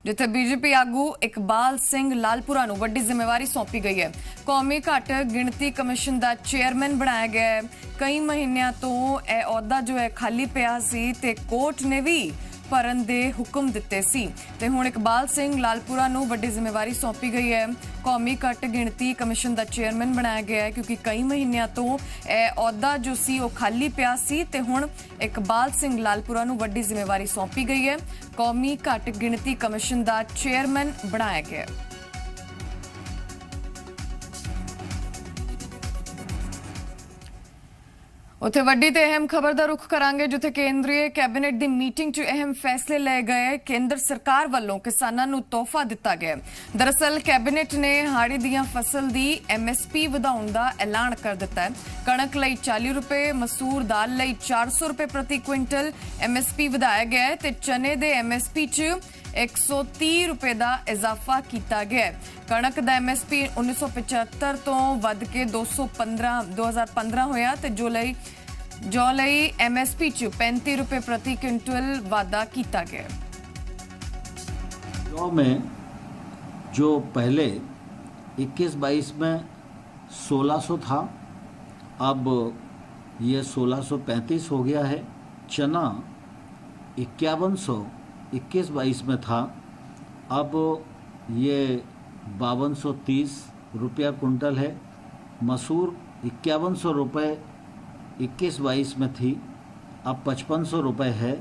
जिथे बीजेपी आगू इकबाल सिंह लालपुरा नूं वड्डी जिम्मेवारी सौंपी गई है। कौमी घट गिणती कमिशन का चेयरमैन बनाया गया है। कई महीनों तो यह अहुदा जो है खाली पिया सी ते कोर्ट ने भी भरन दे हुक्म दिते सी ते हुण इकबाल सिंह लालपुरा नूं वड्डी जिम्मेवारी सौंपी गई है। कौमी घट गिणती कमिशन का चेयरमैन बनाया गया है क्योंकि कई महीनों तो यह अहुदा जो सी वो खाली पिया सी ते हुण इकबाल सिंह लालपुरा नूं वड्डी जिम्मेवारी सौंपी गई है। कौमी घट गिणती कमिशन का चेयरमैन बनाया गया है। उत्थे वड्डी ते अहम खबर का रुख करांगे जिथे केंद्रीय कैबिनेट की मीटिंग च अहम फैसले लए गए। केंद्र सरकार वालों किसानां नूं तोहफा दिता गया। दरअसल कैबिनेट ने हाड़ी दी फसल की MSP वधाउण दा ऐलान कर दिता है। कणक लई 40 रुपए, मसूर दाल लई 400 रुपए प्रति क्विंटल MSP वधाया गया है ते चने दे MSP च 130 रुपए का इजाफा किया गया। कणक का MSP 1975 तो वध के 2015 होया ते जो लई MSP च 35 रुपए प्रति क्विंटल वाधा किया गया। जौ में जो पहले 21-22 में 1600 था, अब ये 1635 हो गया है। चना 5100 21-22 में था, अब ये 5230 रुपया कुंटल है। मसूर 5100 रुपये 21-22 में थी, अब 5500 रुपये है।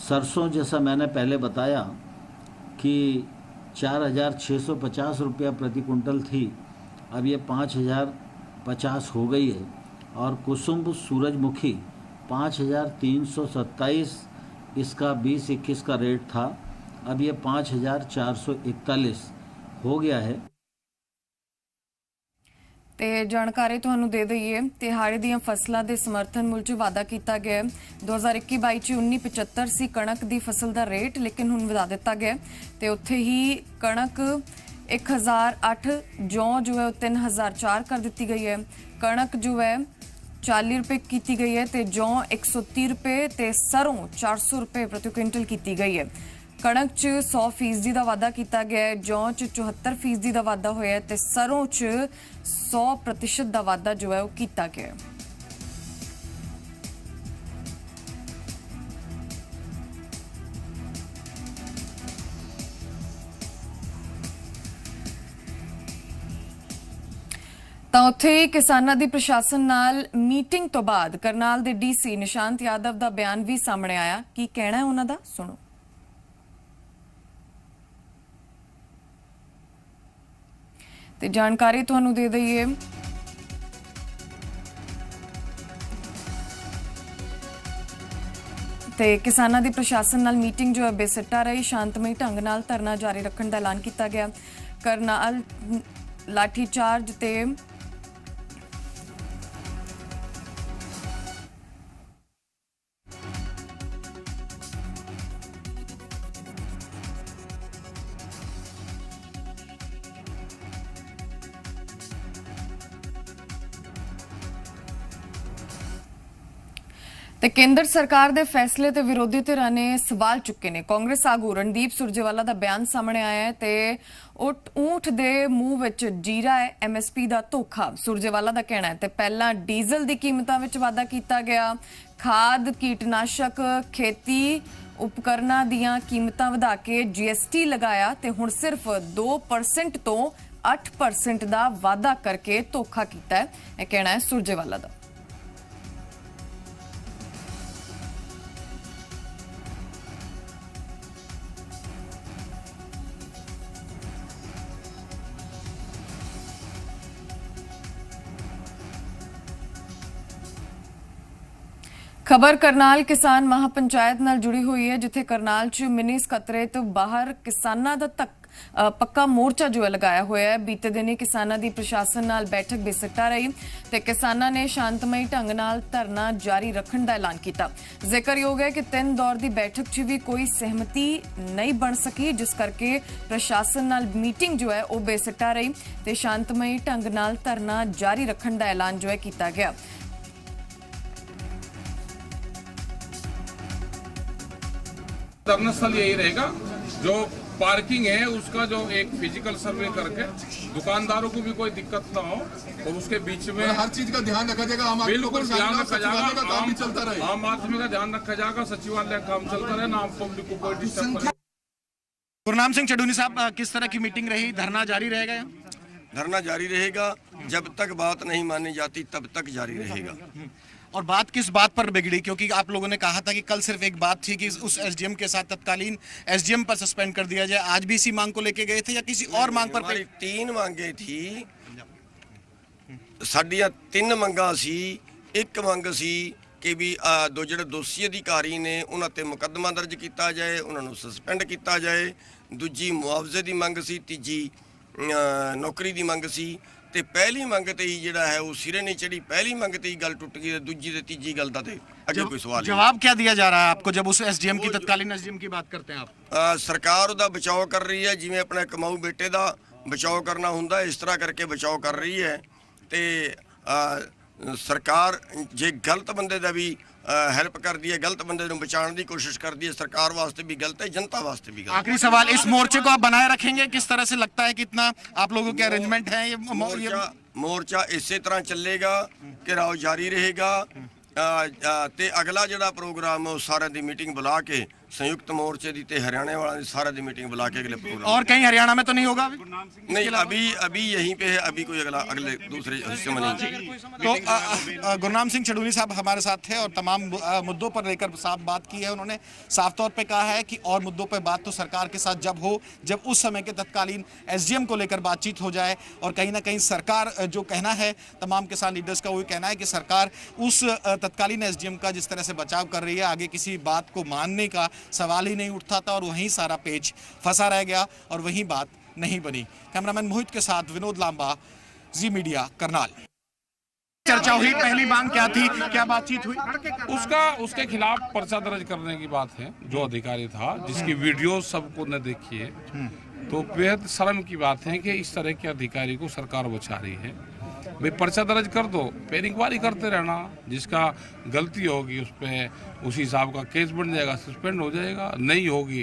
सरसों जैसा मैंने पहले बताया कि 4650 रुपया प्रति कुंटल थी, अब ये 5050 हो गई है। और कुसुम सूरजमुखी 5327 इसका 20-21 का रेट था, अब ये 5441 हो गया है। ते जानकारी तुहानू दे दईए तिहाड़ी दी फसलों के समर्थन मुल च वाधा किया गया। 2021-22 च 1975 सी कणक की फसल का रेट, लेकिन हुण वधा दिता गया। ते उत्थे ही कणक 1008, जौ जो है 3004 कर दी गई है। कणक जो है 40 रुपए की गई है ते जौ 130 रुपए ते सरों 400 रुपए प्रति क्विंटल की गई है। कणक च 100% का वाधा किया गया है, जौ च 74% का वाधा होया ते सरों च 100% का वाधा जो है वो किया गया है। ਤਾਂ ਉੱਥੇ ਹੀ ਕਿਸਾਨਾਂ ਦੀ ਪ੍ਰਸ਼ਾਸਨ ਨਾਲ ਮੀਟਿੰਗ ਤੋਂ ਬਾਅਦ ਕਰਨਾਲ ਦੇ DC ਨਿਸ਼ਾਂਤ ਯਾਦਵ ਦਾ ਬਿਆਨ ਵੀ ਸਾਹਮਣੇ ਆਇਆ। ਕੀ ਕਹਿਣਾ ਹੈ ਉਹਨਾਂ ਦਾ, ਸੁਣੋ। ਤੇ ਜਾਣਕਾਰੀ ਤੁਹਾਨੂੰ ਦੇ ਦਈਏ ਤੇ ਕਿਸਾਨਾਂ ਦੀ ਪ੍ਰਸ਼ਾਸਨ ਨਾਲ ਮੀਟਿੰਗ ਜੋ ਹੈ ਬੇਸਿੱਟਾ ਰਹੀ। ਸ਼ਾਂਤਮਈ ਢੰਗ ਨਾਲ ਧਰਨਾ ਜਾਰੀ ਰੱਖਣ ਦਾ ਐਲਾਨ ਕੀਤਾ ਗਿਆ। ਕਰਨਾਲ ਲਾਠੀ ਚਾਰਜ ਤੇ ਤੇ ਕੇਂਦਰ ਸਰਕਾਰ ਦੇ ਫੈਸਲੇ ਤੇ ਵਿਰੋਧੀ ਧਿਰਾਂ ਨੇ ਸਵਾਲ ਚੁੱਕੇ ਨੇ। ਕਾਂਗਰਸ ਆਗੂ ਰਣਦੀਪ ਸੁਰਜੇਵਾਲਾ ਦਾ ਬਿਆਨ ਸਾਹਮਣੇ ਆਇਆ ਹੈ ਤੇ ਊਂਠ ਦੇ ਮੂੰਹ ਵਿੱਚ ਜੀਰਾ ਹੈ MSP ਦਾ ਧੋਖਾ। ਸੁਰਜੇਵਾਲਾ ਦਾ ਕਹਿਣਾ ਹੈ ਤੇ ਪਹਿਲਾਂ ਡੀਜ਼ਲ ਦੀ ਕੀਮਤਾਂ ਵਿੱਚ ਵਾਧਾ ਕੀਤਾ ਗਿਆ, ਖਾਦ ਕੀਟਨਾਸ਼ਕ ਖੇਤੀ ਉਪਕਰਨਾਂ ਦੀਆਂ ਕੀਮਤਾਂ ਵਧਾ ਕੇ GST ਲਗਾਇਆ ਤੇ ਹੁਣ ਸਿਰਫ 2% ਤੋਂ 8% ਦਾ ਵਾਧਾ ਕਰਕੇ ਧੋਖਾ ਕੀਤਾ ਹੈ। ਇਹ ਕਹਿਣਾ ਹੈ ਸੁਰਜੇਵਾਲਾ ਦਾ। खबर करनाल किसान महापंचायत नाल जुड़ी हुई है, जिथे करनाल च मिनी सकत्रेत बाहर किसानां दा पक्का मोर्चा जो है लगाया हुआ है। बीते दिन ही किसानां दी प्रशासन नाल बैठक बेसिट्टा रही ते किसानां ने शांतमई ढंग नाल धरना जारी रखण दा ऐलान किया। जिक्रयोग है कि 3 दौर की बैठक च भी कोई सहमति नहीं बन सकी, जिस करके प्रशासन नाल मीटिंग जो है वह बेसिट्टा रही ते शांतमई ढंग नाल धरना जारी रखण दा ऐलान जो है किया गया। धरना स्थल यही रहेगा जो पार्किंग है उसका जो एक फिजिकल सर्वे करके दुकानदारों को भी कोई दिक्कत ना हो और उसके बीच में हर चीज का ध्यान रखा जाएगा। आम आदमी बिल्कुल ध्यान रखा जाएगा, काम भी चलता रहे। आम आदमी का ध्यान रखा जाएगा, सचिवालय का काम चलता रहे ना, आम पब्लिक को कोई डिस्टर्ब करे। गुरनाम सिंह चढ़ूनी साहब, किस तरह की मीटिंग रही? धरना जारी रहेगा? धरना जारी रहेगा, जब तक बात नहीं मानी जाती तब तक जारी रहेगा। और बात किस बात पर बिगड़ी? क्योंकि आप लोगों ने कहा था कि कल सिर्फ एक बात थी कि उस एसडीएम के साथ तत्कालीन एसडीएम पर सस्पेंड कर दिया जाए, आज भी इसी मांग को लेके गए थे या किसी और मांग पर? हमारी 3 मांगे थी, साडियां 3 ਮੰਗਾਂ ਸੀ। ਇੱਕ ਮੰਗ ਸੀ ਕਿ ਵੀ ਦੋ ਜਿਹੜੇ ਦੋਸ਼ੀ ਅਧਿਕਾਰੀ ਨੇ ਉਹਨਾਂ ਤੇ ਮੁਕੱਦਮਾ ਦਰਜ ਕੀਤਾ ਜਾਏ, ਉਹਨਾਂ ਨੂੰ ਸਸਪੈਂਡ ਕੀਤਾ ਜਾਏ। ਦੂਜੀ ਮੁਆਵਜ਼ੇ ਦੀ ਮੰਗ ਸੀ, ਤੀਜੀ ਨੌਕਰੀ ਦੀ ਮੰਗ ਸੀ ਤੇ ਪਹਿਲੀ ਮੰਗ ਤੇ ਹੀ ਜਿਹੜਾ ਹੈ ਉਹ ਸਿਰੇ ਨਹੀਂ ਚੜੀ। ਪਹਿਲੀ ਮੰਗ ਤੇ ਹੀ ਗੱਲ ਟੁੱਟ ਗਈ, ਦੂਜੀ ਤੇ ਤੀਜੀ ਗੱਲ ਦਾ ਤੇ ਅੱਗੇ ਕੋਈ ਸਵਾਲ ਨਹੀਂ। जवाब क्या दिया जा रहा है आपको जब उस एसडीएम की, तत्कालीन एसडीएम की बात करते हैं आप? ਸਰਕਾਰ ਉਹਦਾ ਬਚਾਓ ਕਰ ਰਹੀ ਹੈ, ਜਿਵੇਂ ਆਪਣੇ ਕਮਾਊ ਬੇਟੇ ਦਾ ਬਚਾਓ ਕਰਨਾ ਹੁੰਦਾ ਇਸ ਤਰ੍ਹਾਂ ਕਰਕੇ ਬਚਾਓ ਕਰ ਰਹੀ ਹੈ। ਤੇ ਸਰਕਾਰ ਜੇ ਗਲਤ ਬੰਦੇ ਦਾ ਵੀ हेल्प करती है, गलत बंदे को बचाने की कोशिश करती है, सरकार वास्ते भी गलत है, जनता वास्ते भी गलत। आखिरी सवाल, इस मोर्चे को आप बनाए रखेंगे? किस तरह से लगता है, कितना आप लोगों के अरेंजमेंट है? ये मोर्चा इसी तरह चलेगा, घेराव जारी रहेगा ਤੇ ਅਗਲਾ ਜਿਹੜਾ ਪ੍ਰੋਗਰਾਮ ਉਹ ਸਾਰਿਆਂ ਦੀ ਮੀਟਿੰਗ ਬੁਲਾ ਕੇ संयुक्त मोर्चे दी ते हरियाणा वालों की सारा दी मीटिंग बुला के अगले प्रोग्राम। और कहीं हरियाणा में तो नहीं होगा? नहीं, अभी यहीं पे है, अभी कोई अगले दूसरे हिस्से में नहीं। तो गुरनाम सिंह चढ़ूनी साहब हमारे साथ थे और तमाम मुद्दों पर लेकर साफ बात की है। उन्होंने साफ तौर पे कहा है कि और मुद्दों पर बात तो सरकार के साथ जब हो, जब उस समय के तत्कालीन एसडीएम को लेकर बातचीत हो जाए। और कहीं ना कहीं सरकार जो कहना है तमाम किसान लीडर्स का, वही कहना है कि सरकार उस तत्कालीन एसडीएम का जिस तरह से बचाव कर रही है, आगे किसी बात को मानने का सवाल ही नहीं उठता था और वहीं सारा पेच फंसा रह गया और वहीं बात नहीं बनी। कैमरामैन मोहित के साथ विनोद लांबा, जी मीडिया, करनाल। चर्चा हुई, पहली मांग क्या थी, क्या बातचीत हुई? उसके खिलाफ पर्चा दर्ज करने की बात है। जो अधिकारी था जिसकी वीडियो सबको ने देखी है, तो बेहद शर्म की बात है कि इस तरह के अधिकारी को सरकार बचा रही है। भाई पर्चा दर्ज कर दो, फिर इंक्वायरी करते रहना, जिसका गलती होगी उस पर उसी हिसाब का केस बन जाएगा, सस्पेंड हो जाएगा, नहीं होगी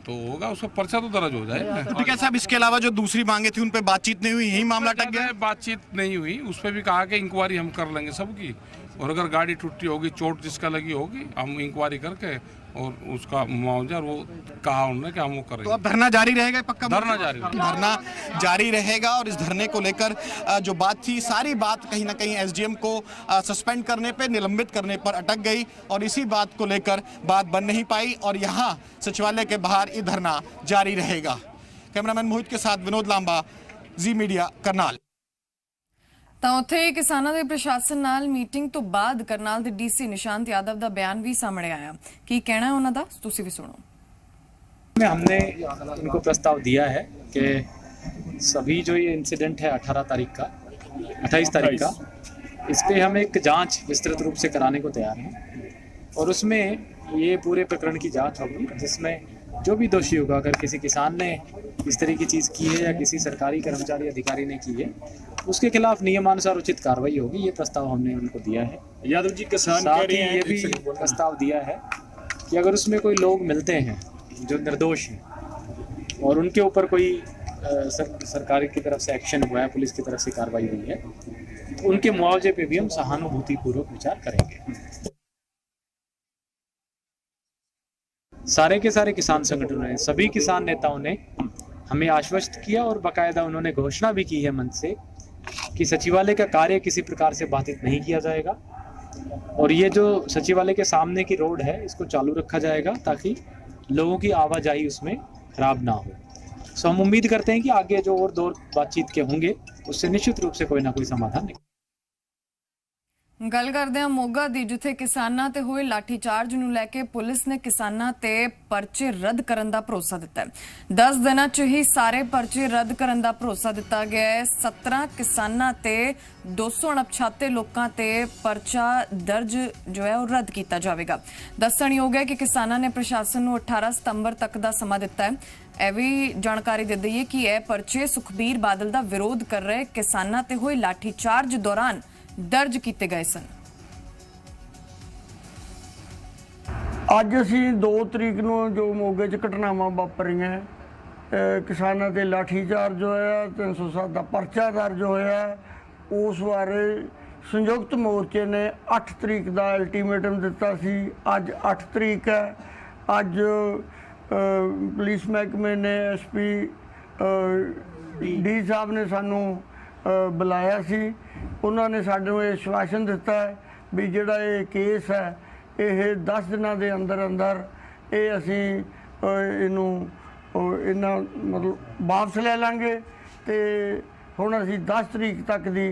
तो होगा, उसका पर्चा तो दर्ज हो जाए। ठीक है साहब, इसके अलावा जो दूसरी मांगे थी उन पे बातचीत नहीं हुई, यही मामला अटक गया? बातचीत नहीं हुई, उस पर भी कहा कि इंक्वायरी हम कर लेंगे सबकी, और अगर गाड़ी टूटी होगी, चोट जिसका लगी होगी, हम इंक्वायरी करके और उसका मुआवजा वो कहा उन्होंने कि हम वो करेंगे। तो अब धरना जारी रहेगा? पक्का धरना जारी रहेगा। और इस धरने को लेकर जो बात थी, सारी बात कहीं ना कहीं एसडीएम को सस्पेंड करने पे, निलंबित करने पर अटक गई और इसी बात को लेकर बात बन नहीं पाई और यहाँ सचिवालय के बाहर ये धरना जारी रहेगा। कैमरामैन मोहित के साथ विनोद लांबा, जी मीडिया, करनाल। ਤਾਂ ਉੱਥੇ ਹੀ ਕਿਸਾਨਾਂ ਦੇ ਪ੍ਰਸ਼ਾਸਨ ਨਾਲ ਮੀਟਿੰਗ ਤੋਂ ਬਾਅਦ ਕਰਨਾਲ ਦੇ ਡੀਸੀ ਨਿਸ਼ਾਂਤ यादव ਦਾ ਬਿਆਨ ਵੀ ਸਾਹਮਣੇ आया। ਕੀ ਕਹਿਣਾ है ਉਹਨਾਂ ਦਾ, ਤੁਸੀਂ ਵੀ सुनो। हमने इनको प्रस्ताव दिया है कि सभी जो ये इंसिडेंट है 28 तारीख का, इस पे हम एक जांच विस्तृत रूप से कराने को तैयार हैं और उसमें ये पूरे प्रकरण की जांच होगी, जिसमें जो भी दोषी होगा, अगर किसी किसान ने इस तरह की चीज़ की है या किसी सरकारी कर्मचारी अधिकारी ने की है, उसके खिलाफ नियमानुसार उचित कार्रवाई होगी। ये प्रस्ताव हमने उनको दिया है। यादव जी किसान साथ ही ये भी प्रस्ताव दिया है कि अगर उसमें कोई लोग मिलते हैं जो निर्दोष हैं और उनके ऊपर कोई सरकार की तरफ से एक्शन हुआ है, पुलिस की तरफ से कार्रवाई हुई है, तो उनके मुआवजे पे भी हम सहानुभूतिपूर्वक विचार करेंगे। सारे के सारे किसान संगठनों ने, सभी किसान नेताओं ने हमें आश्वस्त किया और बाकायदा उन्होंने घोषणा भी की है मंच से कि सचिवालय का कार्य किसी प्रकार से बाधित नहीं किया जाएगा और ये जो सचिवालय के सामने की रोड है इसको चालू रखा जाएगा ताकि लोगों की आवाजाही उसमें खराब ना हो। सो हम उम्मीद करते हैं कि आगे जो और दौर बातचीत के होंगे उससे निश्चित रूप से कोई ना कोई समाधान निकले। ਗੱਲ ਕਰਦੇ ਹਾਂ ਮੋਗਾ ਦੀ, ਜਿੱਥੇ ਕਿਸਾਨਾਂ ਤੇ ਹੋਏ ਲਾਠੀਚਾਰਜ ਨੂੰ ਲੈ ਕੇ ਪੁਲਿਸ ਨੇ ਕਿਸਾਨਾਂ ਤੇ ਪਰਚੇ ਰੱਦ ਕਰਨ ਦਾ ਭਰੋਸਾ ਦਿੱਤਾ ਹੈ। 10 ਦਿਨਾਂ 'ਚ ਹੀ ਸਾਰੇ ਪਰਚੇ ਰੱਦ ਕਰਨ ਦਾ ਭਰੋਸਾ ਦਿੱਤਾ ਗਿਆ ਹੈ। 17 ਕਿਸਾਨਾਂ ਤੇ 200 ਅਣਪਛਾਤੇ ਲੋਕਾਂ ਤੇ ਪਰਚਾ ਦਰਜ ਜੋ ਹੈ ਉਹ ਰੱਦ ਕੀਤਾ ਜਾਵੇਗਾ। ਦੱਸਣਯੋਗ ਹੈ ਕਿ ਕਿਸਾਨਾਂ ਨੇ ਪ੍ਰਸ਼ਾਸਨ ਨੂੰ 18 ਸਤੰਬਰ ਤੱਕ ਦਾ ਸਮਾਂ ਦਿੱਤਾ ਹੈ। ਇਹ ਵੀ ਜਾਣਕਾਰੀ ਦੇ ਦਈਏ ਕਿ ਇਹ ਪਰਚੇ ਸੁਖਬੀਰ ਬਾਦਲ ਦਾ ਵਿਰੋਧ ਕਰ ਰਹੇ ਕਿਸਾਨਾਂ ਤੇ ਹੋਏ ਲਾਠੀਚਾਰਜ ਦੌਰਾਨ दर्ज किए गए सन। ਅੱਜ ਅਸੀਂ 2 ਤਰੀਕ ਨੂੰ ਜੋ ਮੋਗੇ 'ਚ ਘਟਨਾਵਾਂ ਵਾਪਰੀਆਂ ਕਿਸਾਨਾਂ ਤੇ ਲਾਠੀਚਾਰਜ ਹੋਇਆ, 307 ਦਾ ਪਰਚਾ ਦਰਜ ਹੋਇਆ, ਉਸ ਬਾਰੇ ਸੰਯੁਕਤ ਮੋਰਚੇ ਨੇ 8 ਤਰੀਕ ਦਾ ਅਲਟੀਮੇਟਮ ਦਿੱਤਾ ਸੀ। ਅੱਜ 8 ਤਰੀਕ ਹੈ। ਅੱਜ ਪੁਲਿਸ ਮਹਿਕਮੇ ਨੇ SP ਡੀ ਸਾਹਿਬ ਨੇ ਸਾਨੂੰ ਬੁਲਾਇਆ ਸੀ। ਉਹਨਾਂ ਨੇ ਸਾਨੂੰ ਇਹ ਆਸ਼ਵਾਸਨ ਦਿੱਤਾ ਹੈ ਵੀ ਜਿਹੜਾ ਇਹ ਕੇਸ ਹੈ ਇਹ 10 ਦਿਨਾਂ ਦੇ ਅੰਦਰ ਅੰਦਰ ਇਹ ਅਸੀਂ ਇਹਨੂੰ ਇਹਨਾਂ ਮਤਲਬ ਵਾਪਸ ਲੈ ਲਾਂਗੇ ਤੇ ਹੁਣ ਅਸੀਂ 10 ਤਰੀਕ ਤੱਕ ਦੀ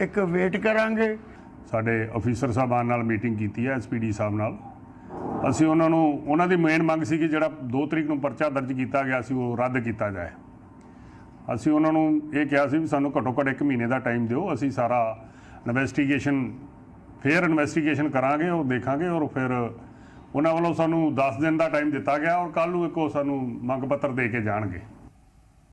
ਇੱਕ ਵੇਟ ਕਰਾਂਗੇ। ਸਾਡੇ ਅਫੀਸਰ ਸਾਹਿਬਾਨ ਨਾਲ ਮੀਟਿੰਗ ਕੀਤੀ ਹੈ SPD ਸਾਹਿਬ ਨਾਲ। ਅਸੀਂ ਉਹਨਾਂ ਦੀ ਮੇਨ ਮੰਗ ਸੀ ਕਿ ਜਿਹੜਾ 2 ਤਰੀਕ ਨੂੰ ਪਰਚਾ ਦਰਜ ਕੀਤਾ ਗਿਆ ਸੀ ਉਹ ਰੱਦ ਕੀਤਾ ਜਾਏ। ਅਸੀਂ ਉਹਨਾਂ ਨੂੰ ਇਹ ਕਿਹਾ ਸੀ ਵੀ ਸਾਨੂੰ ਘੱਟੋ ਘੱਟ 1 ਮਹੀਨੇ ਦਾ ਟਾਈਮ ਦਿਓ, ਅਸੀਂ ਸਾਰਾ ਫੇਅਰ ਇਨਵੈਸਟੀਗੇਸ਼ਨ ਕਰਾਂਗੇ ਔਰ ਦੇਖਾਂਗੇ। ਔਰ ਫਿਰ ਉਹਨਾਂ ਵੱਲੋਂ ਸਾਨੂੰ 10 ਦਿਨ ਦਾ ਟਾਈਮ ਦਿੱਤਾ ਗਿਆ ਔਰ ਕੱਲ੍ਹ ਨੂੰ ਇੱਕ ਉਹ ਸਾਨੂੰ ਮੰਗ ਪੱਤਰ ਦੇ ਕੇ ਜਾਣਗੇ।